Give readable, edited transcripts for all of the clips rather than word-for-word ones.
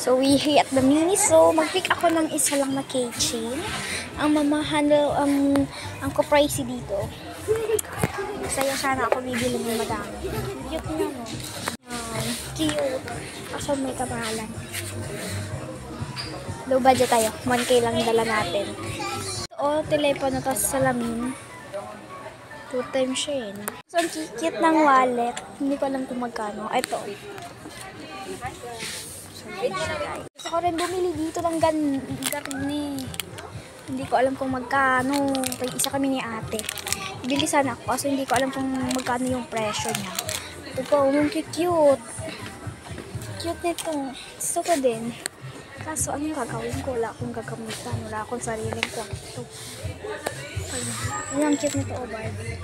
So, we here at the Miniso. Mag-pick ako ng isa lang na keychain. Ang mamahandle, ang ko-pricey dito. Masaya sana ako bibili ng madami. Cute niya, no? Cute. Kaso may kamahalan. Low budget tayo. 1K lang dala natin. O, telepono, tapos salamin. 2 times siya, eh. So, ang cute ng wallet. Hindi ko alam kung magkano. Ito. Gusto ko rin bumili dito ng garni. Hindi ko alam kung magkano. Isa kami ni ate. Bili sana ako kasi hindi ko alam kung magkano yung presyo niya. Ito po, cute. Cute nito. Gusto ko din. Kaso anong gagawin ko? Wala akong gagamitan. Wala akong sariling kwarto. Ang cute nito, Barbie.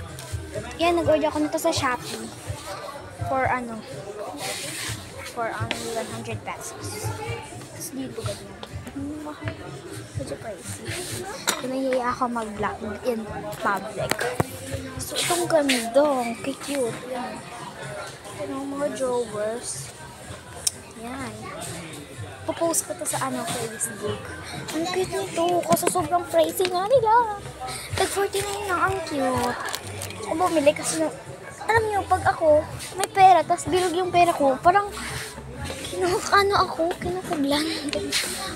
Yan, nag-order ako nito sa Shopee. For only 100 pesos. Tapos dito ganyan. Mahal. Medyo pricey. Pinahiyaya ako mag-vlog in public. So, itong gandong. Cute. Yan. Ito mga drawers. Yan. Popost ko to sa Facebook. Ang cute nito. Kasi sobrang pricey nga nila. Tag 49 na. Ang cute. Ako bumili kasi alam niyo, pag ako may pera, tapos bilog yung pera ko, parang kinukublan.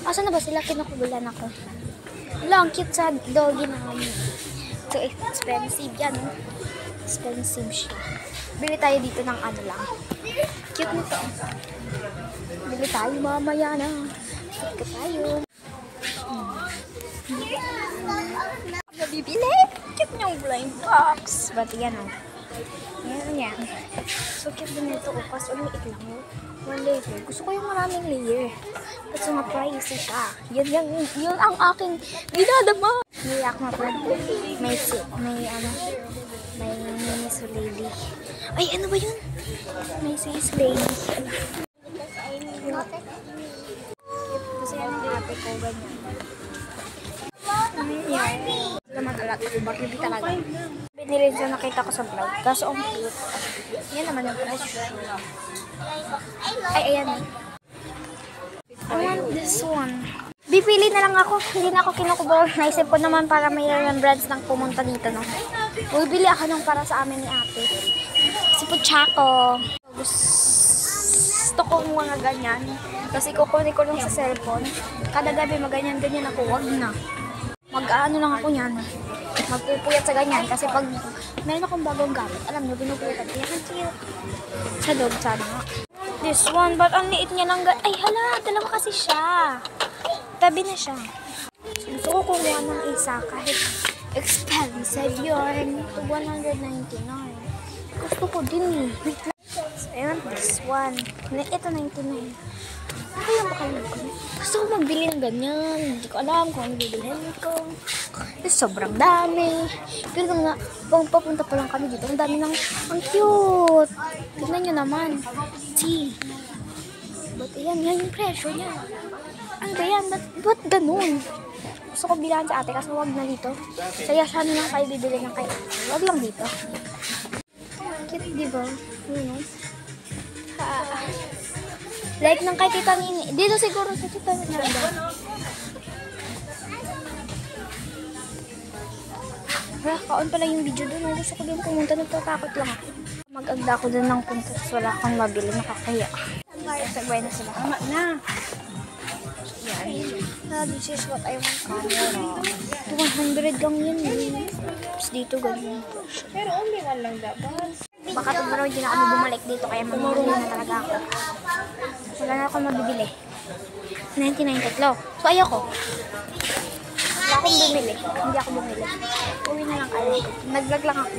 Asa na ba sila? Kinukublan ako. Wala, ang cute sa doggy na kami. So, expensive yan. Expensive siya. Bili tayo dito ng lang. Cute nito. Bili tayo mamaya na. Cute tayo. Nabibili. Cute niyong blind box. But yan o. Yan. So, cute din ito. Kasi ulit lang. One layer. Gusto ko yung maraming layer. Kasi ma-pricey siya. Yun ang aking dinadama. Niyak na po. May mini lady. Ay, ano ba yun? May sis lady. Kasi yan ang ate ko. Ganyan. Naman alat ako. Barbie talaga. Binili siya nakita ko sa vlog. Kaso ang cute. Yan naman yung price. Ay, ayan. I want this one. Bibili na lang ako. Hindi na ako kinukubor. Naisip ko naman para may remembrance ng pumunta dito, no? Bibili ako nung para sa amin ni ate. Si Puchako. Gusto ko mga ganyan. Kasi kukunin ko lang sa cellphone. Kada gabi maganyan-ganyan ako. Wag na. Mag-ano lang ako yan. Magpupuyat sa ganyan. Kasi pag meron akong bagong gamit, alam nyo, binupuyat. Yan ang cute. Sa dog, sana nga. This one, but ang liit niya lang. Ay, hala, dalawa kasi siya. Tabi na siya. Gusto ko kumuha ng isa kahit expensive yun. 199. Gusto ko din eh. So, ayan, this one. Ito 99. Ano yung bakalan ko? Gusto ko magbili ng ganyan. Hindi ko alam kung ano bibilhin ko. Sobrang dami. Pero nga, papunta pa lang kami dito. Ang dami ng, ang cute. Tignan nyo naman. See? But yan yung presyo niya. Ano ba yan? Ba't ganun? Gusto ko bilahan sa ate kasi wag na dito. Saya siya lang kayo bibili ng kayo. Wag lang dito. Cute, diba? Like ng kay Tita Nini. Dito siguro sa Tita Nini. Kaon pala yung video doon. Gusto ko din pumunta. Nagtatakot lang ako. Mag-agda ako doon ng punta. Wala akong mabili. Nakakaya. Sabay na sila. Tama na. Yan. This is what I want camera. 200 lang yun. Tapos dito ganyan. Pero only one lang dapat. Baka tumaraw hindi na kami bumalik dito. Kaya mamamili na talaga ako. Wala na akong mabibili. 99 tatlo. So ayoko. Wala akong bumili. Hindi ako bumili. Uwi na lang kayo. Nag-vlog lang ako.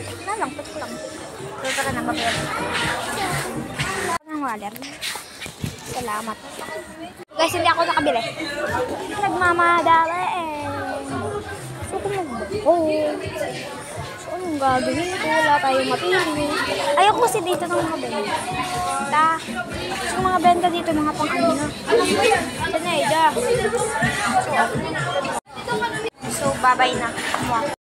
Pati ko lang. So tara na, mabili na. Ang wallet. Salamat. Guys, hindi ako nakabili. Nagmamadali eh. So kung magbuko. So anong gagawin ko? Wala tayong mapili. Ayoko kasi dito ng mga benta. So mga benta dito, mga pang ano na. Sanay, da. So, bye-bye na.